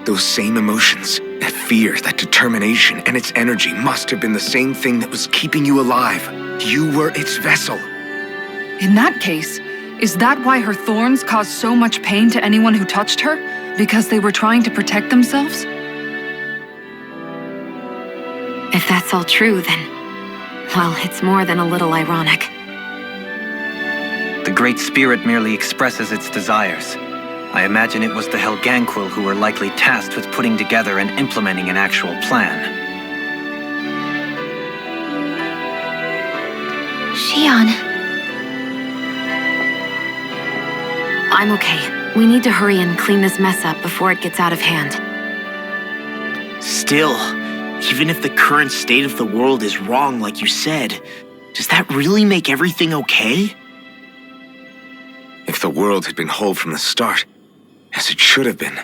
Those same emotions, that fear, that determination, and its energy must have been the same thing that was keeping you alive. You were its vessel. In that case, is that why her thorns caused so much pain to anyone who touched her? Because they were trying to protect themselves? If that's all true, then... well, it's more than a little ironic. The Great Spirit merely expresses its desires. I imagine it was the Helganquil who were likely tasked with putting together and implementing an actual plan. Shion. I'm okay. We need to hurry and clean this mess up before it gets out of hand. Still, even if the current state of the world is wrong like you said, does that really make everything okay? If the world had been whole from the start, as it should have been,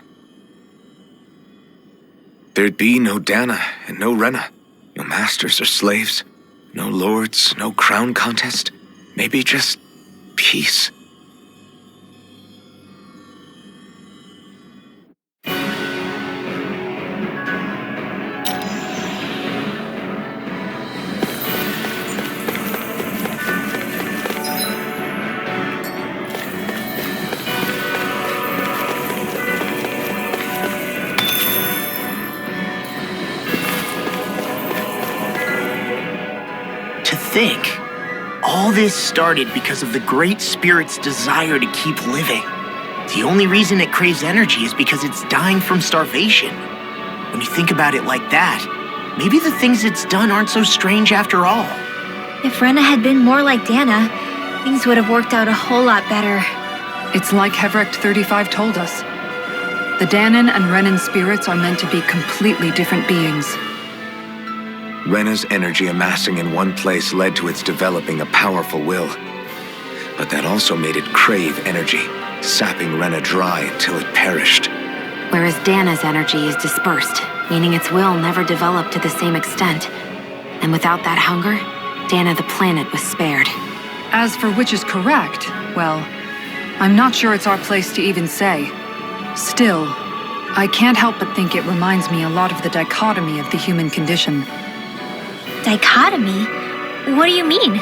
there'd be no Dana and no Rena, no masters or slaves, no lords, no crown contest, maybe just peace. think? All this started because of the Great Spirit's desire to keep living. The only reason it craves energy is because it's dying from starvation. When you think about it like that, maybe the things it's done aren't so strange after all. If Rena had been more like Dana, things would have worked out a whole lot better. It's like Hevrecht 35 told us. The Danon and Renan spirits are meant to be completely different beings. Rena's energy amassing in one place led to its developing a powerful will. But that also made it crave energy, sapping Rena dry until it perished. Whereas Dana's energy is dispersed, meaning its will never developed to the same extent. And without that hunger, Dana the planet was spared. As for which is correct, well, I'm not sure it's our place to even say. Still, I can't help but think it reminds me a lot of the dichotomy of the human condition. Dichotomy? What do you mean?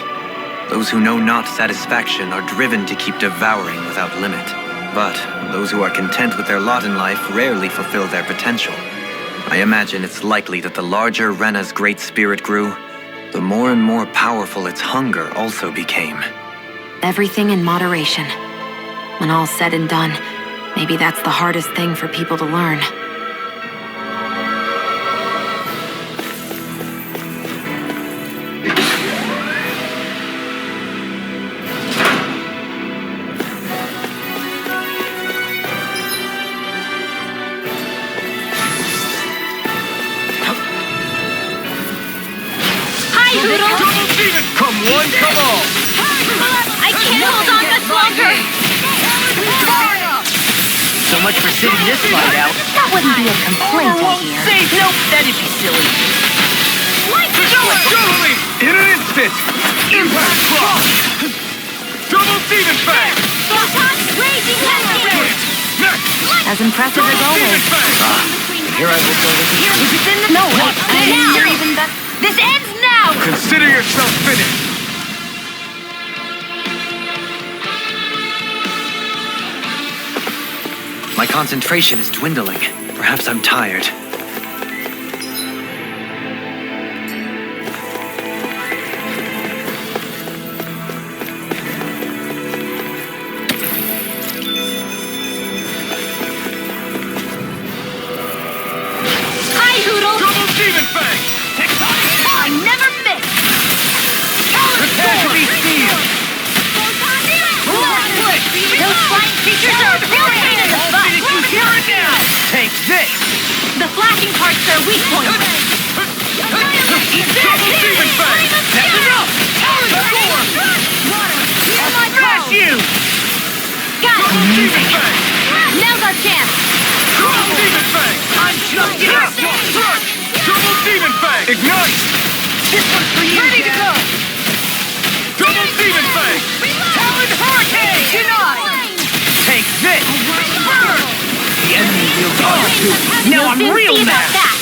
Those who know not satisfaction are driven to keep devouring without limit. But those who are content with their lot in life rarely fulfill their potential. I imagine it's likely that the larger Rena's great spirit grew, the more and more powerful its hunger also became. Everything in moderation. When all's said and done, maybe that's the hardest thing for people to learn. Come one, come all! I can't hold on much longer! So much for sitting this fight out. That wouldn't be a complaint, I hear. Save, nope, that'd be silly. Totally! In an instant! Impact block! Double demon fang! Raging Cascade! Next! As impressive as Demon always. fang! Here I will go with you. Is it in the... No, now! You're even better. This ends now! Consider yourself finished! My concentration is dwindling. Perhaps I'm tired. Hi, Hoodle! Double demon fang! I never miss! Prepare to be sealed! Those flying creatures are a real pain in the butt! Hear it now! Take this! The flashing parts are weak points. Double demon fang! That's enough! Smash you! Got it! Double demon fang! Now's our chance! Double demon fang! I'm just enough! Double demon fang! Ignite! This one's for you, Ready to Dad. go! Double demon fang! Talon Hurricane! Denied! Take this! Burn! The enemy will go too. Now I'm We'll real see about mad! that.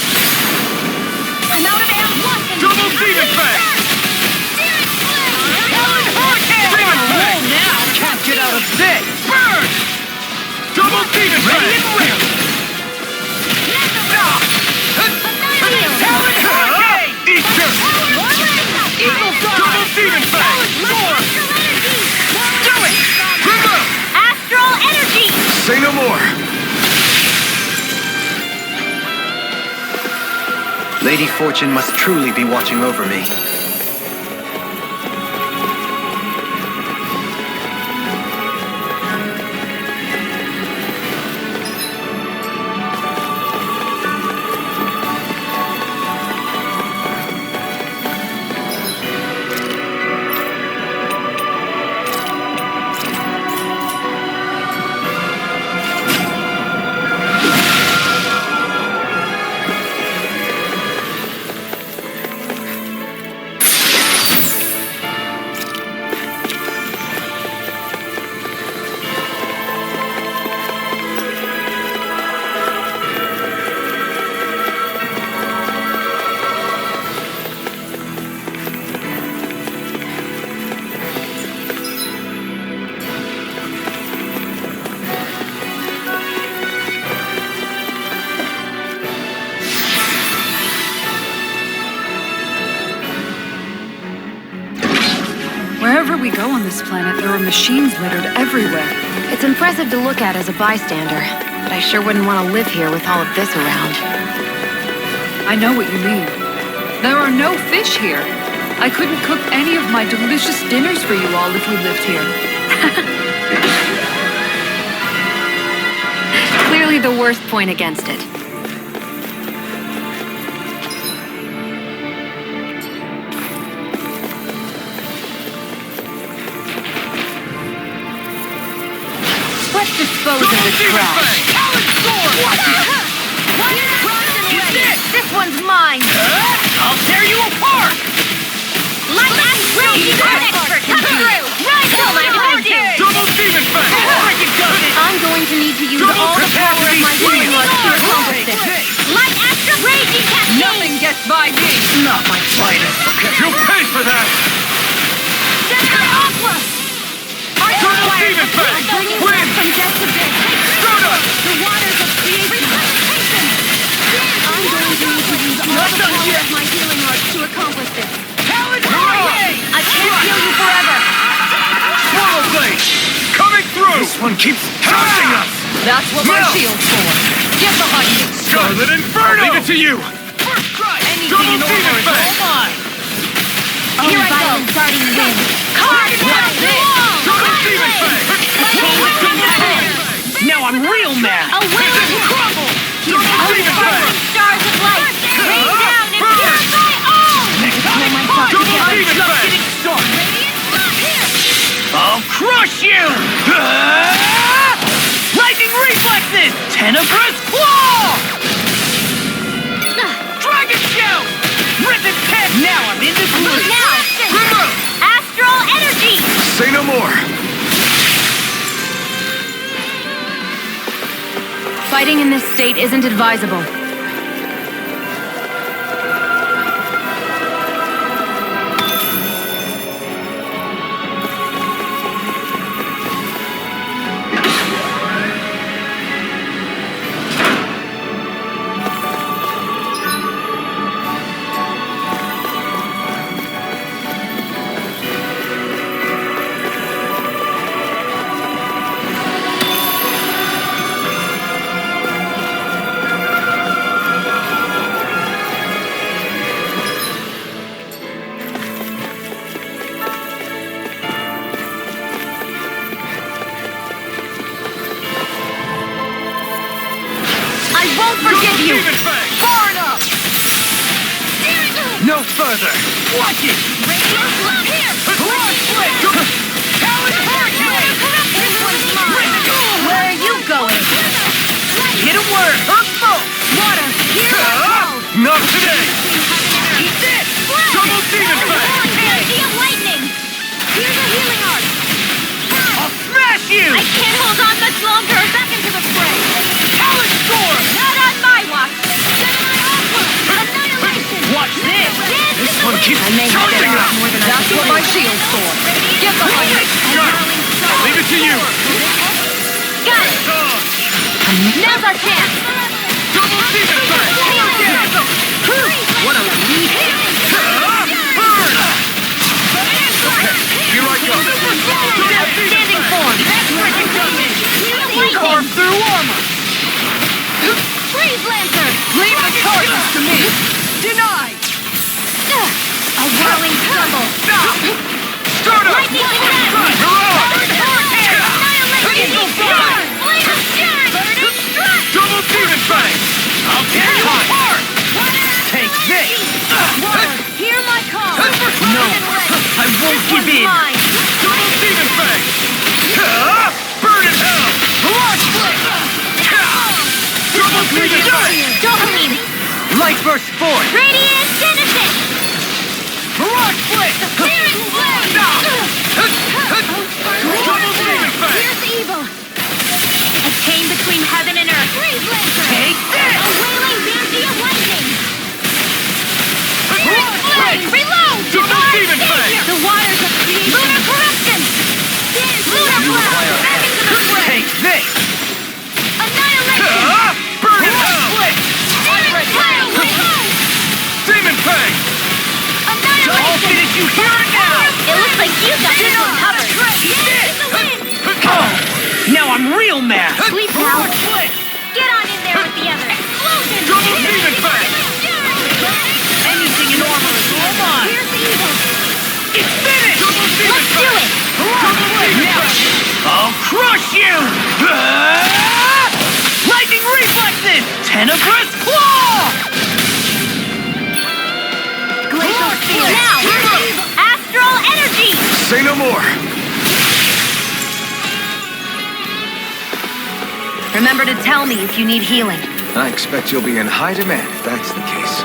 I'm out of ammo. Double demon fang! Talon Hurricane! Demon fang! Now can't get out of this! Burn! Double demon fang! Ready and real! Talon Hurricane! Easter! Eagle Fly! Double demon fang! More! Do it! Trigger! Astral energy. Say no more! Lady Fortune must truly be watching over me. go on this planet, there are machines littered everywhere. It's impressive to look at as a bystander, but I sure wouldn't want to live here with all of this around. I know what you mean. There are no fish here. I couldn't cook any of my delicious dinners for you all if we lived here. Clearly the worst point against it. Let's dispose of this trash. This one's mine! I'll tear you apart! Light Astral expert! Come through! Right home, I'm going to! Double demon fang! I'm going to need to use all the power of my healing arts to accomplish this. Light Astral Raging Cascade! Nothing gets by me. Not my finest. You'll pay for that! Center Aqua! Double demon fang! Win! From death to death. Stardust! The waters of creation. I'm going to need to use all the power of my healing arts to accomplish this. I can't heal you forever. Swallow blade! Coming through! This one keeps taunting us! That's what my Melt! shield's for. Get behind me. Scarlet Inferno! I'll leave it to you! Double demon fang! Here I go. Guardian wind. Card down! Double demon fang! Now I'm real mad. A will crumble! Stars of light! Rain down and purify all! Double demon fang! I'll crush you! Lightning reflexes! Tenebrous claw! Dragon shout! Ripid pet! Now I'm in this loop! Now! Astral energy! Say no more. Fighting in this state isn't advisable. Forgive you! Far enough! No further! Watch it! Here! Talon Hurricane! This one's mine! Where are you going? Hit a word! Water! Here I go! Not today! Eat this! Double demon fang! Energy of lightning! Here's a healing art! I'll smash you! I can't hold on much longer! Back into the fray! Talon Storm! Not on my watch! Annihilation! Watch this! This one keeps taunting us! That's what my shield's for. Get behind me. I'll leave it to you! Got it! Now's our chance! Double demon fang! What a relief! Burn! Okay, here I go! Outstanding form! Carve through armor! Freeze Lancer! Leave the charges to me. Denied! A whirling stumble! Stardust! Lightning attack! Annihilation! Blade of Fury! Strike! Double demon fang! I'll tear you apart! Take this! Hear my call! No, I won't give in! Mine! Double demon fang! Burn in hell! Large blade! Double demon fang! Dopamine! Light burst forth! Radiant Genesis! Mirage blade! Searing Blade! Double demon fang! Here's evil! A chain between heaven and earth! Freeze Lancer! Take this! A wailing banshee of lightning! Mirage blade! Reload! Double demon fang! The waters of creation! Lunar corruption! Lunar blast! Back into the fray! Take this! Annihilation! Burn in hell! Searing fire! Reload! Tenebrous Claw! Glacial Spear! Now! Astral Energy! Say no more. Remember to tell me if you need healing. I expect you'll be in high demand if that's the case.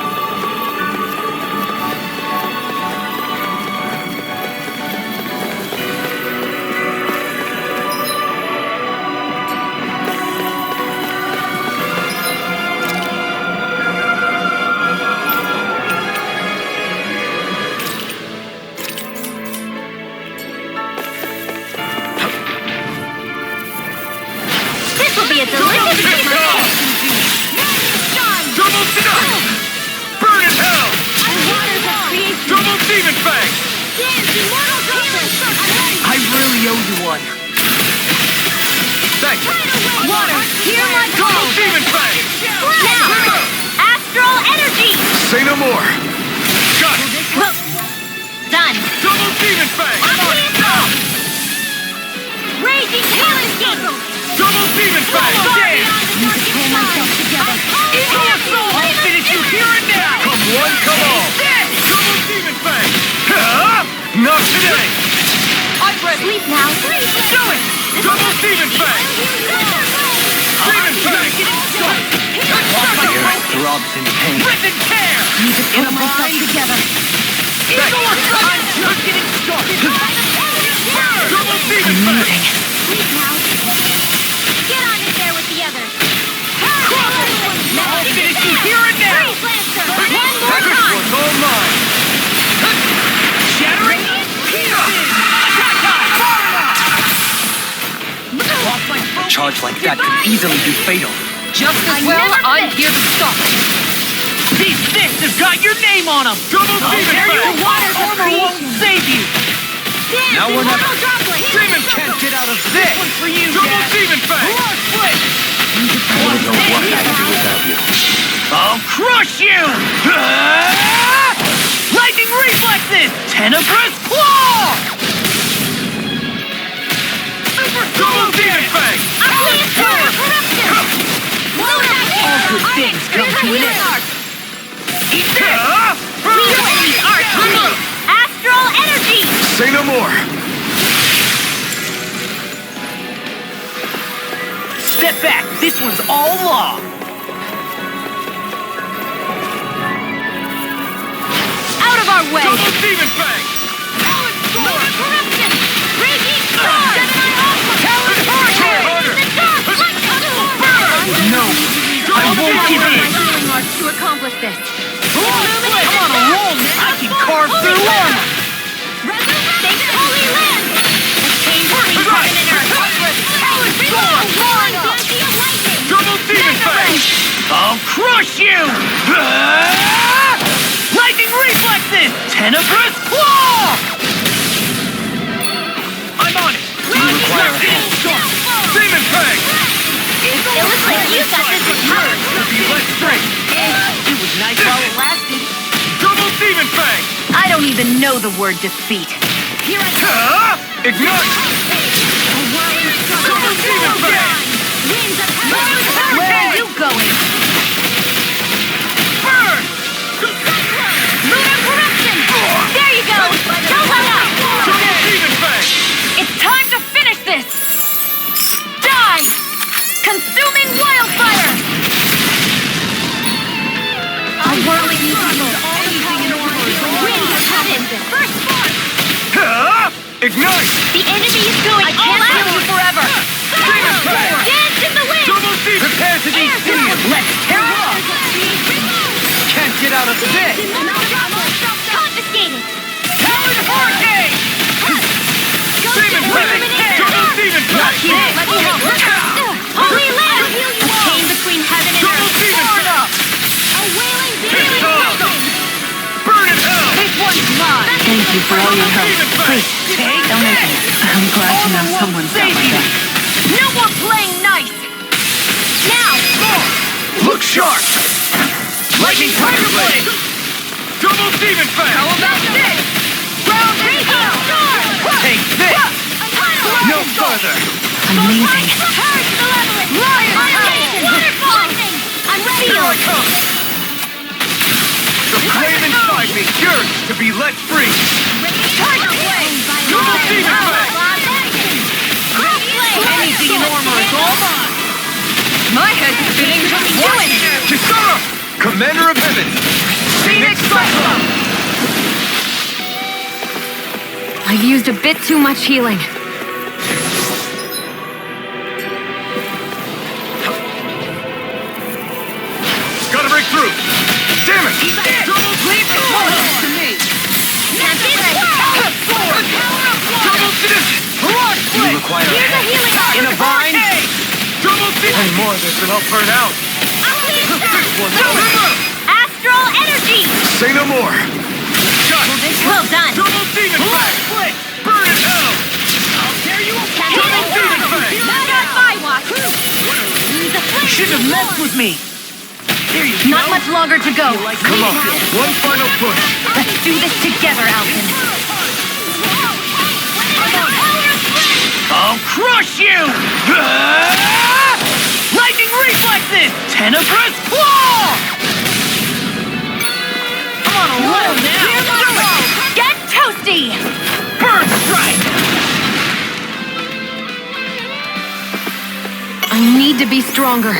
This will be a delicious feast! Double Sinner! Burn in hell! Double Demon Fang! I really owe you one. Thank you. Water, hear my Double call! Demon Fang! Now! Astral Energy! Say no more. Got it! Done! Double Demon Fang! Raging Healing Scheme! Double Demon Fang! Need to pull myself together. Eagle Assault! I'll finish you here and now! Come one, come all! Double Demon Fang! Not today! I'm ready! Sleep now! Do it! Double Demon Fang! Demon Fang! My ear throbs in pain. Prison Care! Need to pull myself together. Eagle Assault! I'm just getting started! Double Demon Fang! Sleep now. Get on in there with the others. I'll finish you here and now! Freeze Lancer! One more This time! one's all mine! Shattering pieces! Attack time! A charge like that could easily be fatal. Just as well, I'm here to stop it. These fists have got your name on them! Double Demon Fang! water Armor won't save you! Now we're not- Demon can't get out of this! One for you, Double Demon Fang! Blood Split! I don't know what I'd do without you. I'll crush you! Lightning Reflexes! Tenebrous Claw! Double Demon Fang! All good things come to an end. Eat this! Astral Energy! Say no more. Step back! This one's all law! Out of our way! Double Demon Fang! Corruption! Raging Storm! Talon Hurricane! No! I won't give in! To accomplish this. I'm on a roll, man! I can carve through armor! Thanks, Holy Land! Exchange between heaven and earth! Talon Storm! Double Demon Fang! I'll crush you! Lightning Reflexes! Tenebrous Claw! I'm on it! You require help. Demon Fang! It looks like you got this in power. It'll be less strength! It was nice while it lasted. Double Demon Fang! I don't even know the word defeat. Here I come. Ignite! Double Demon Fang! Winds of Where are you going? Burn! Lunar corruption! There you go! Don't let up! Double Demon Fang! It's time to finish this! Die! Consuming wildfire! A whirling struggle. Anything in order. Winds of heaven. First spark. Ignite! The enemy is going all Can't out. kill you forever! Demon Fang! Dance in the wind. Double Demon! Prepare to be seen! Let's tear up! Can't get out of this! Confiscated. Talon Hurricane! Demon Fang! Double Demon Fang! Let me help. Holy Land. A chain between heaven and Double earth. Demon Fang! A wailing It's demon on! weapon. Burn in hell! This one's mine! Thank you for all your help. Please, don't mention it. I'm glad to know someone's got my back. No more playing nice! Now. Look sharp! Lightning Tiger Blade! Double Demon Fang! How about this? Round and out! Take this! No further! Amazing. Purge the leveling. Lion Waterfall. I'm ready. shield! The flame inside me yearns to be let free! Tiger Blade! Double Demon Blade! Anything in armor is all mine! My head's spinning just doing it! Kisara! Commander of Heaven! Phoenix Cyclone! I've used a bit too much healing. Gotta break through! Damn it! Double sleep is close to me! Double Sedison! You require Here's a healing art! in a vine. Double Sedison! And more this and I'll burn out! This one's over! Astral energy! Say no more! Shot! Well done! Double Demon Fang! Burn in hell! I'll tear you apart! Double Demon Fang! Not on my watch! You shouldn't have messed with me. There you go. Not much longer to go. Come on, one final push! Let's do this together, Alvin. I'll crush you! Lightning reflexes! Tenebrous claw! I'm on a roll now! Get toasty! Bird strike! I need to be stronger.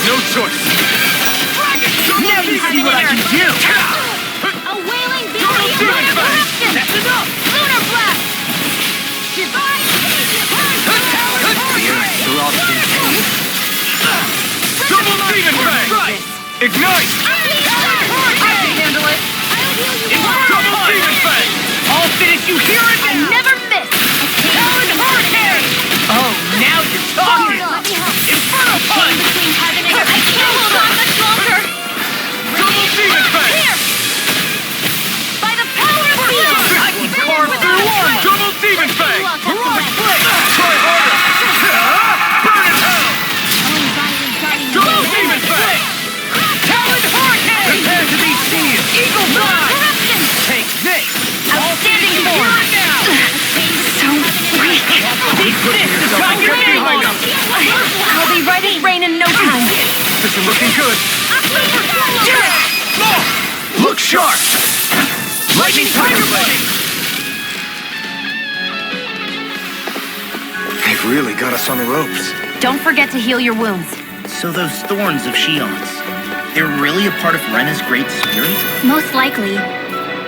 No choice! Now you see what I can do! A wailing Double Demon Fang! That's enough! Lunar blast! Divine Double Demon Fang! Ignite! I can handle it. Double Demon Fang! I'll finish you here and now! Never miss! Talon Hurricane! Oh, now you're talking! Inferno Punch! Between heaven and I can't hold on much longer! Double Demon Fang! Here! By the power of field! I can carve through one! Double Demon Fang! Heroic blade! Try harder! Burn in hell! Double Demon Fang! Talon Hurricane! Prepare to be seized! Eagle Fly! Take this! Outstanding Here form! and now! So weak. Take this to cut your Get behind name! us! I'll be right as rain in no time. This is looking good! Look sharp! Lightning Tiger Blade! They've really got us on the ropes. Don't forget to heal your wounds. So those thorns of Shion's, they're really a part of Rena's great spirit? Most likely,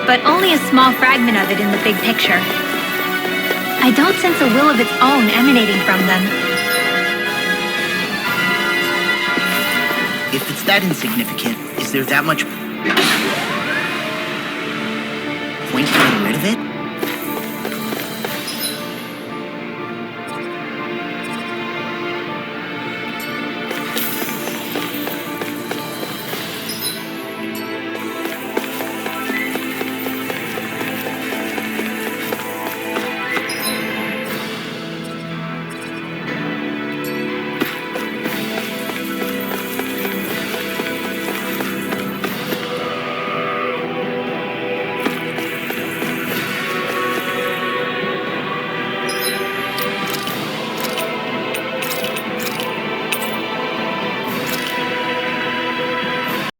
but only a small fragment of it in the big picture. I don't sense a will of its own emanating from them. If it's that insignificant, is there that much point getting rid of it?